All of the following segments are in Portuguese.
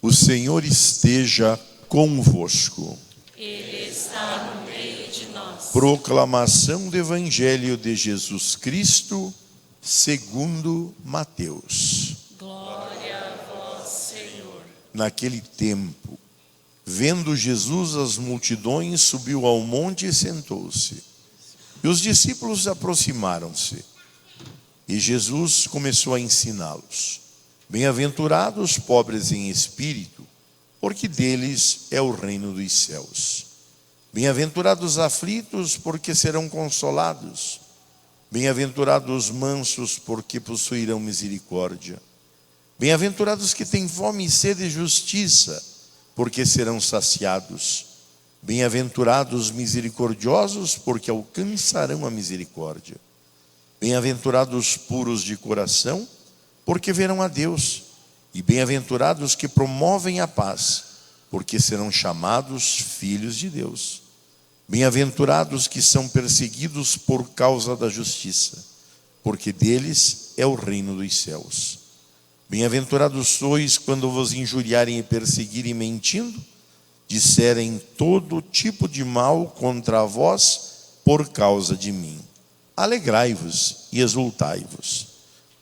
O Senhor esteja convosco. Ele está no meio de nós. Proclamação do Evangelho de Jesus Cristo, segundo Mateus. Glória a vós, Senhor. Naquele tempo, vendo Jesus as multidões, subiu ao monte e sentou-se. E os discípulos aproximaram-se. E Jesus começou a ensiná-los. Bem-aventurados os pobres em espírito, porque deles é o reino dos céus. Bem-aventurados os aflitos, porque serão consolados. Bem-aventurados os mansos, porque possuirão misericórdia. Bem-aventurados que têm fome e sede de justiça, porque serão saciados. Bem-aventurados os misericordiosos, porque alcançarão a misericórdia. Bem-aventurados os puros de coração, porque verão a Deus. E bem-aventurados os que promovem a paz, porque serão chamados filhos de Deus. Bem-aventurados os que são perseguidos por causa da justiça, porque deles é o reino dos céus. Bem-aventurados sois quando vos injuriarem e perseguirem mentindo, disserem todo tipo de mal contra vós por causa de mim. Alegrai-vos e exultai-vos,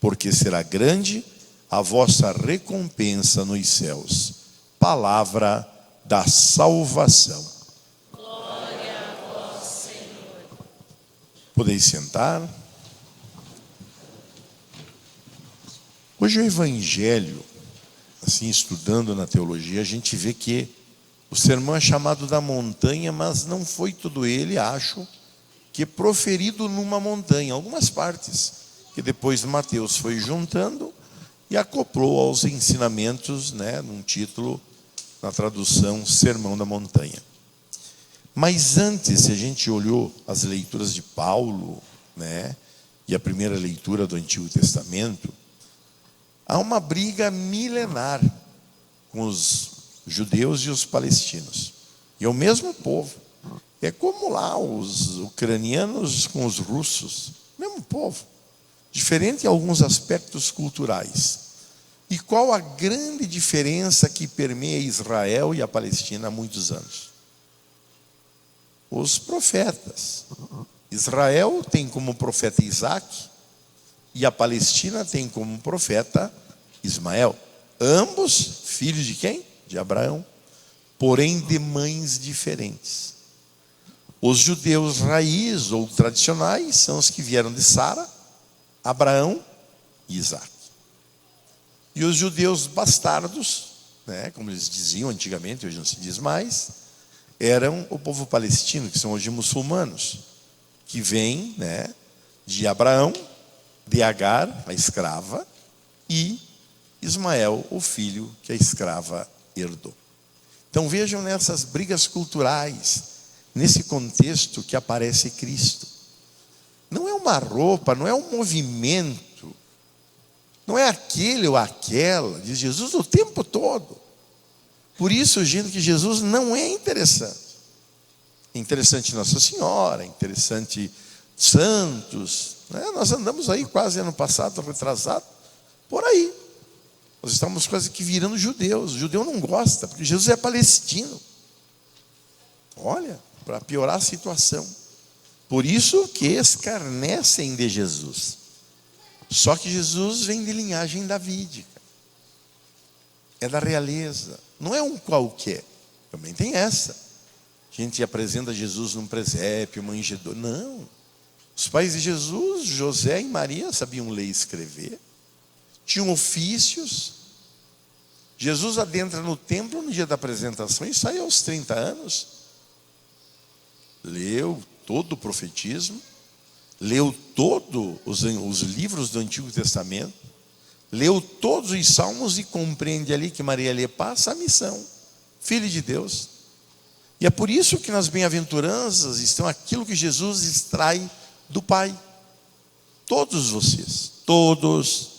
porque será grande a vossa recompensa nos céus. Palavra da salvação. Glória a vós, Senhor. Podeis sentar. Hoje o Evangelho, assim estudando na teologia, a gente vê que o sermão é chamado da montanha, mas não foi todo ele, acho, que proferido numa montanha. Algumas partes que depois Mateus foi juntando e acoplou aos ensinamentos, num título, na tradução Sermão da Montanha. Mas antes, se a gente olhou as leituras de Paulo, e a primeira leitura do Antigo Testamento, há uma briga milenar com os judeus e os palestinos. E é o mesmo povo. É como lá os ucranianos com os russos. Mesmo povo. Diferente em alguns aspectos culturais. E qual a grande diferença que permeia Israel e a Palestina há muitos anos? Os profetas. Israel tem como profeta Isaac e a Palestina tem como profeta Ismael. Ambos filhos de quem? De Abraão. Porém de mães diferentes. Os judeus raiz ou tradicionais são os que vieram de Sara, Abraão e Isaac. E os judeus bastardos, como eles diziam antigamente, hoje não se diz mais, eram o povo palestino, que são hoje muçulmanos, que vêm de Abraão, de Agar, a escrava, e Ismael, o filho que a escrava herdou. Então vejam nessas brigas culturais, nesse contexto que aparece Cristo. Não é uma roupa, não é um movimento, não é aquele ou aquela, diz Jesus o tempo todo. Por isso, gente, que Jesus não é interessante. É interessante Nossa Senhora, é interessante santos. Nós andamos aí quase ano passado, retrasado, por aí. Nós estamos quase que virando judeus. O judeu não gosta, porque Jesus é palestino. Olha, para piorar a situação. Por isso que escarnecem de Jesus. Só que Jesus vem de linhagem davídica. É da realeza. Não é um qualquer. Também tem essa. A gente apresenta Jesus num presépio, manjedoura. Não. Os pais de Jesus, José e Maria, sabiam ler e escrever. Tinham ofícios. Jesus adentra no templo no dia da apresentação e sai aos 30 anos. Leu todo o profetismo, leu todos os livros do Antigo Testamento, leu todos os salmos e compreende ali que Maria lhe passa a missão, filho de Deus. E é por isso que nas bem-aventuranças estão aquilo que Jesus extrai do Pai. Todos vocês, todos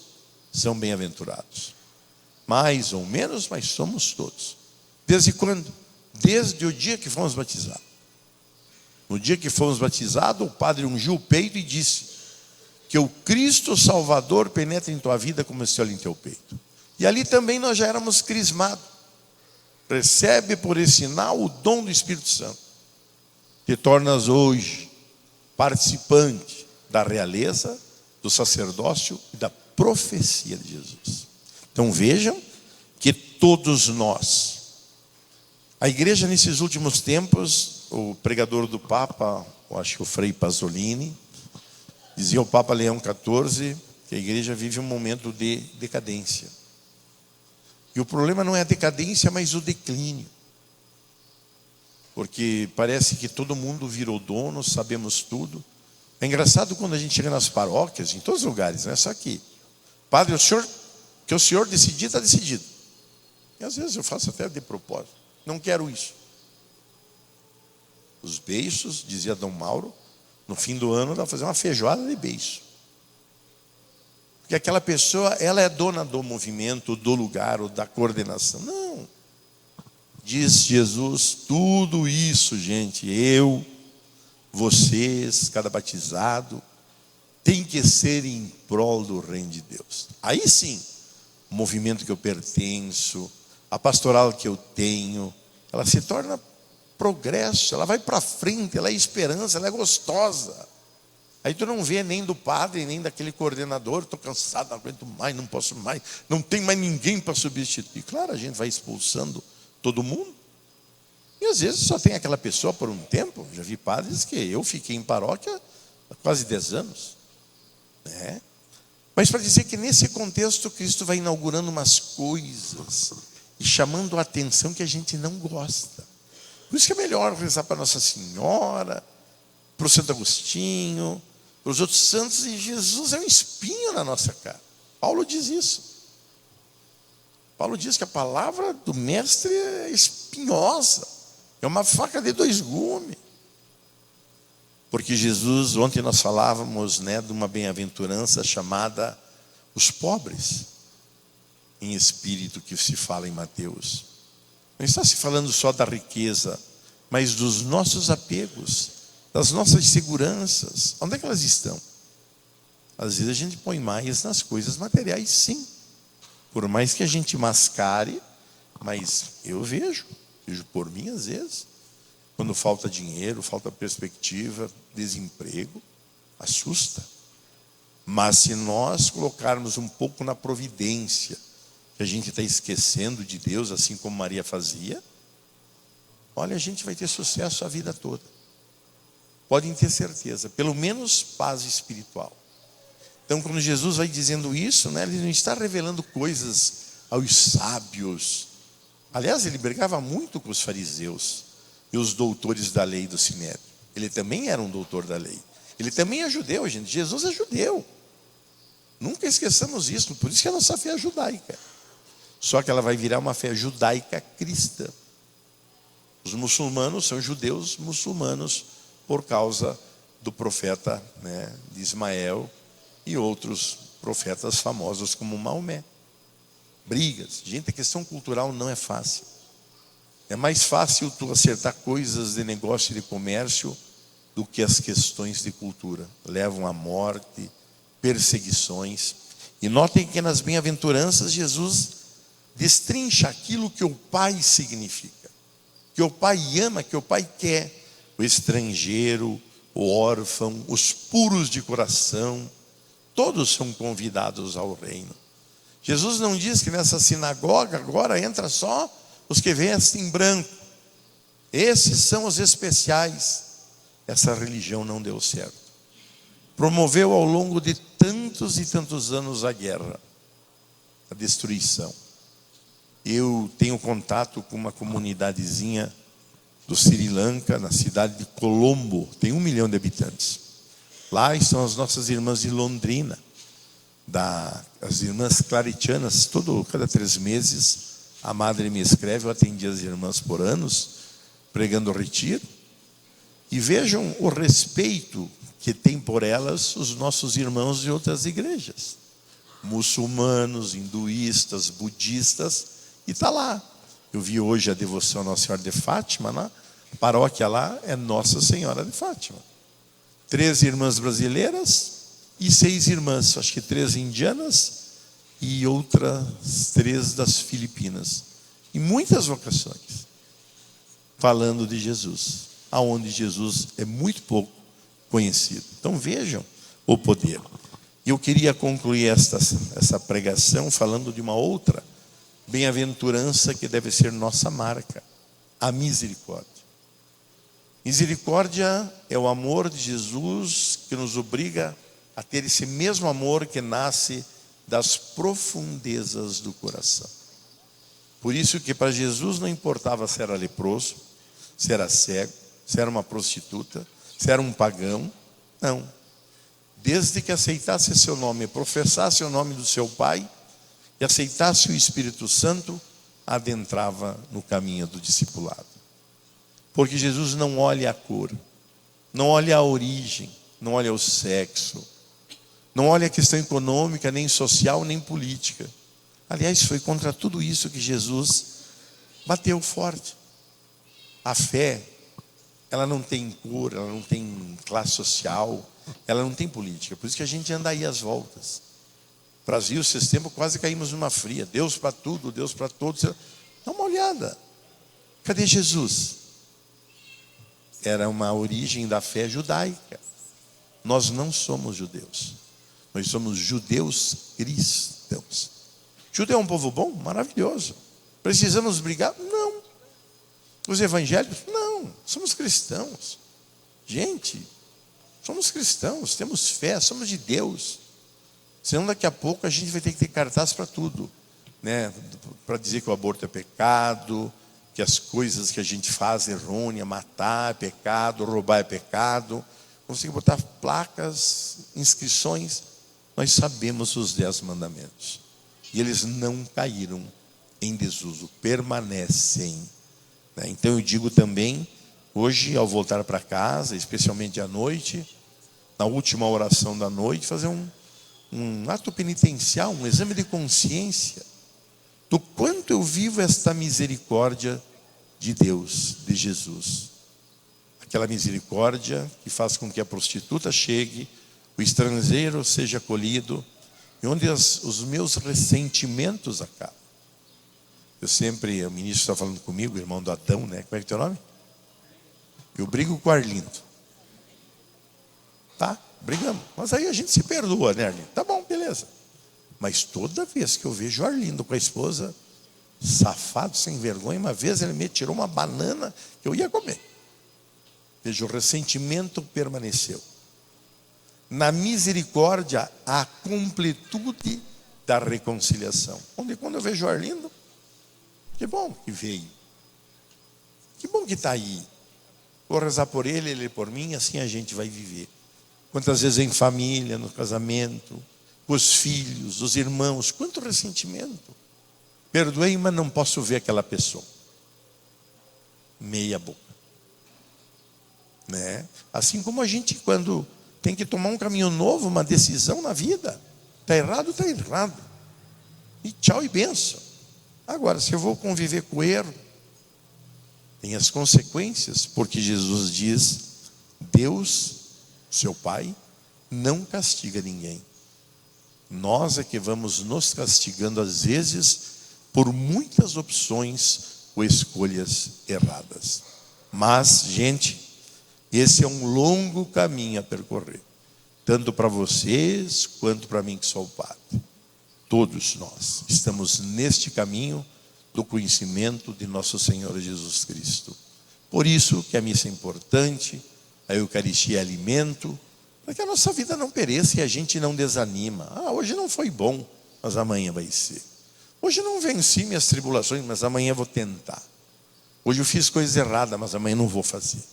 são bem-aventurados. Mais ou menos, mas somos todos. Desde quando? Desde o dia que fomos batizados. No dia que fomos batizados, o padre ungiu o peito e disse que o Cristo Salvador penetra em tua vida como esse óleo em teu peito. E ali também nós já éramos crismados. recebe por esse sinal o dom do Espírito Santo. Te tornas hoje participante da realeza, do sacerdócio e da profecia de Jesus. Então vejam que todos nós, a igreja nesses últimos tempos, o pregador do Papa, eu acho que o Frei Pasolini, dizia o Papa Leão XIV que a igreja vive um momento de decadência. E o problema não é a decadência, mas o declínio. Porque parece que todo mundo virou dono, sabemos tudo. É engraçado quando a gente chega nas paróquias, em todos os lugares, não é só aqui. Padre, que o senhor decidir, está decidido. E às vezes eu faço até de propósito. Não quero isso. Os beiços, dizia Dom Mauro, no fim do ano, dá para fazer uma feijoada de beiço. Porque aquela pessoa, ela é dona do movimento, do lugar, ou da coordenação. Não. Diz Jesus, tudo isso, gente, eu, vocês, cada batizado, tem que ser em prol do reino de Deus. Aí sim, o movimento que eu pertenço, a pastoral que eu tenho, ela se torna progresso, ela vai para frente, ela é esperança, ela é gostosa. Aí tu não vê nem do padre, nem daquele coordenador, estou cansado, não aguento mais, não posso mais, não tem mais ninguém para substituir. Claro, a gente vai expulsando todo mundo. E às vezes só tem aquela pessoa por um tempo. Já vi padres que eu fiquei em paróquia há quase 10 anos. Né? Mas para dizer que nesse contexto Cristo vai inaugurando umas coisas e chamando a atenção que a gente não gosta. Por isso que é melhor rezar para Nossa Senhora, para o Santo Agostinho, para os outros santos, e Jesus é um espinho na nossa cara. Paulo diz isso. Paulo diz que a palavra do mestre é espinhosa, é uma faca de 2 gumes. Porque Jesus, ontem nós falávamos, né, de uma bem-aventurança chamada os pobres, em espírito, que se fala em Mateus. Não está se falando só da riqueza, mas dos nossos apegos, das nossas seguranças. Onde é que elas estão? Às vezes a gente põe mais nas coisas materiais, sim. Por mais que a gente mascare, mas eu vejo por mim às vezes, quando falta dinheiro, falta perspectiva, desemprego, assusta. Mas se nós colocarmos um pouco na providência, que a gente está esquecendo de Deus, assim como Maria fazia, olha, a gente vai ter sucesso a vida toda. Podem ter certeza, pelo menos paz espiritual. Então, quando Jesus vai dizendo isso, né, ele não está revelando coisas aos sábios. Aliás, ele brigava muito com os fariseus e os doutores da lei do Sinédrio. Ele também era um doutor da lei. Ele também é judeu, gente. Jesus é judeu. Nunca esqueçamos isso. Por isso que a nossa fé é judaica. Só que ela vai virar uma fé judaica cristã. Os muçulmanos são judeus muçulmanos por causa do profeta, né, de Ismael e outros profetas famosos como Maomé. Brigas. Gente, a questão cultural não é fácil. É mais fácil tu acertar coisas de negócio e de comércio do que as questões de cultura. Levam à morte, perseguições. E notem que nas bem-aventuranças Jesus destrincha aquilo que o Pai significa, que o Pai ama, que o Pai quer. O estrangeiro, o órfão, os puros de coração, todos são convidados ao reino. Jesus não diz que nessa sinagoga agora entra só os que vestem branco. Esses são os especiais. Essa religião não deu certo. Promoveu ao longo de tantos e tantos anos a guerra, a destruição. Eu tenho contato com uma comunidadezinha do Sri Lanka, na cidade de Colombo, tem 1 milhão de habitantes. Lá estão as nossas irmãs de Londrina, as irmãs claretianas. Cada 3 meses a madre me escreve, eu atendi as irmãs por anos, pregando o retiro. E vejam o respeito que tem por elas os nossos irmãos de outras igrejas, muçulmanos, hinduístas, budistas, e está lá. Eu vi hoje a devoção à Nossa Senhora de Fátima, né? A paróquia lá é Nossa Senhora de Fátima. 3 irmãs brasileiras e 6 irmãs, acho que 3 indianas e outras 3 das Filipinas. em muitas vocações, falando de Jesus, aonde Jesus é muito pouco conhecido. Então vejam o poder. E eu queria concluir essa pregação falando de uma outra bem-aventurança que deve ser nossa marca, a misericórdia. Misericórdia é o amor de Jesus que nos obriga a ter esse mesmo amor que nasce das profundezas do coração. Por isso que para Jesus não importava se era leproso, se era cego, se era uma prostituta, se era um pagão, não. Desde que aceitasse seu nome, professasse o nome do seu Pai e aceitasse o Espírito Santo, adentrava no caminho do discipulado. Porque Jesus não olha a cor, não olha a origem, não olha o sexo, não olha a questão econômica, nem social, nem política. Aliás, foi contra tudo isso que Jesus bateu forte. A fé, ela não tem cor, ela não tem classe social, ela não tem política. Por isso que a gente anda aí às voltas. Brasil, esses tempos, quase caímos numa fria. Deus para tudo, Deus para todos. Dá uma olhada. Cadê Jesus? Era uma origem da fé judaica. Nós não somos judeus. Nós somos judeus cristãos. Judeu é um povo bom? Maravilhoso. Precisamos brigar? Não. Os evangélicos? Não. Somos cristãos. Gente, somos cristãos, temos fé, somos de Deus. Senão daqui a pouco a gente vai ter que ter cartaz para tudo, né? Para dizer que o aborto é pecado, que as coisas que a gente faz errônea, matar é pecado, roubar é pecado. Vamos ter que botar placas, inscrições. Nós sabemos os 10 mandamentos. E eles não caíram em desuso, permanecem. Então eu digo também, hoje ao voltar para casa, especialmente à noite, na última oração da noite, fazer um ato penitencial, um exame de consciência, do quanto eu vivo esta misericórdia de Deus, de Jesus. Aquela misericórdia que faz com que a prostituta chegue, o estrangeiro seja acolhido, e onde os meus ressentimentos acabam. O ministro está falando comigo, o irmão do Adão, né? Como é que é o teu nome? Eu brigo com o Arlindo. Tá? Brigamos. Mas aí a gente se perdoa, né, Arlindo? Tá bom, beleza. Mas toda vez que eu vejo o Arlindo com a esposa, safado, sem vergonha, uma vez ele me tirou uma banana que eu ia comer. Veja, o ressentimento permaneceu. Na misericórdia, a completude da reconciliação. Onde quando eu vejo o Arlindo, que bom que veio. Que bom que está aí. Vou rezar por ele, ele por mim, assim a gente vai viver. Quantas vezes em família, no casamento, com os filhos, os irmãos, quanto ressentimento. Perdoei, mas não posso ver aquela pessoa. Meia boca. Né? Assim como a gente, quando tem que tomar um caminho novo, uma decisão na vida. Está errado, está errado. E tchau e benção. Agora, se eu vou conviver com o erro, tem as consequências, porque Jesus diz, Deus, seu Pai, não castiga ninguém. Nós é que vamos nos castigando, às vezes, por muitas opções ou escolhas erradas. Mas, gente, esse é um longo caminho a percorrer, tanto para vocês quanto para mim que sou o padre. Todos nós estamos neste caminho do conhecimento de nosso Senhor Jesus Cristo. Por isso que a missa é importante, a Eucaristia é alimento, para que a nossa vida não pereça e a gente não desanima. Hoje não foi bom, mas amanhã vai ser. Hoje não venci minhas tribulações, mas amanhã vou tentar. Hoje eu fiz coisas erradas, mas amanhã não vou fazer.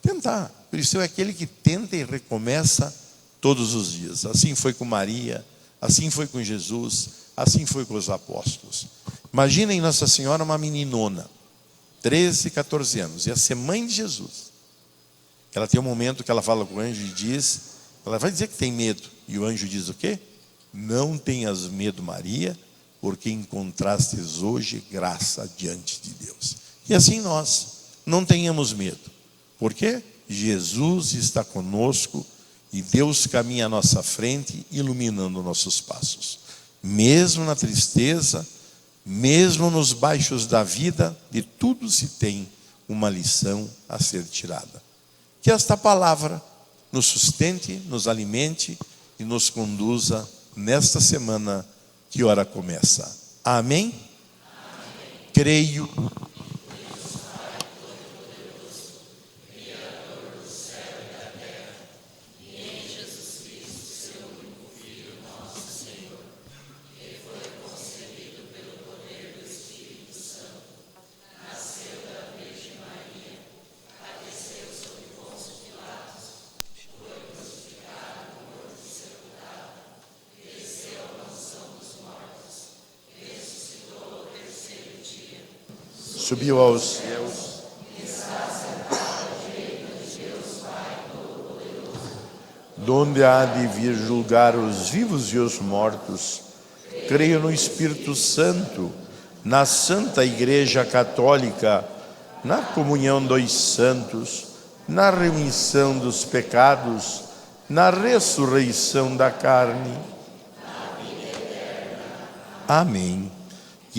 Tentar. O cristão é aquele que tenta e recomeça todos os dias. Assim foi com Maria, assim foi com Jesus, assim foi com os apóstolos. Imaginem Nossa Senhora uma meninona, 13, 14 anos, ia ser mãe de Jesus. Ela tem um momento que ela fala com o anjo e diz, ela vai dizer que tem medo. E o anjo diz o quê? Não tenhas medo, Maria, porque encontrastes hoje graça diante de Deus. E assim nós, não tenhamos medo. Por quê? Jesus está conosco e Deus caminha à nossa frente, iluminando nossos passos. Mesmo na tristeza, Mesmo nos baixos da vida, de tudo se tem uma lição a ser tirada. Que esta palavra nos sustente, nos alimente e nos conduza nesta semana que ora começa. Amém? Amém. Creio. Subiu aos céus, donde há de vir julgar os vivos e os mortos. Creio no Espírito Santo, na Santa Igreja Católica, na comunhão dos santos, na remissão dos pecados, na ressurreição da carne. Amém.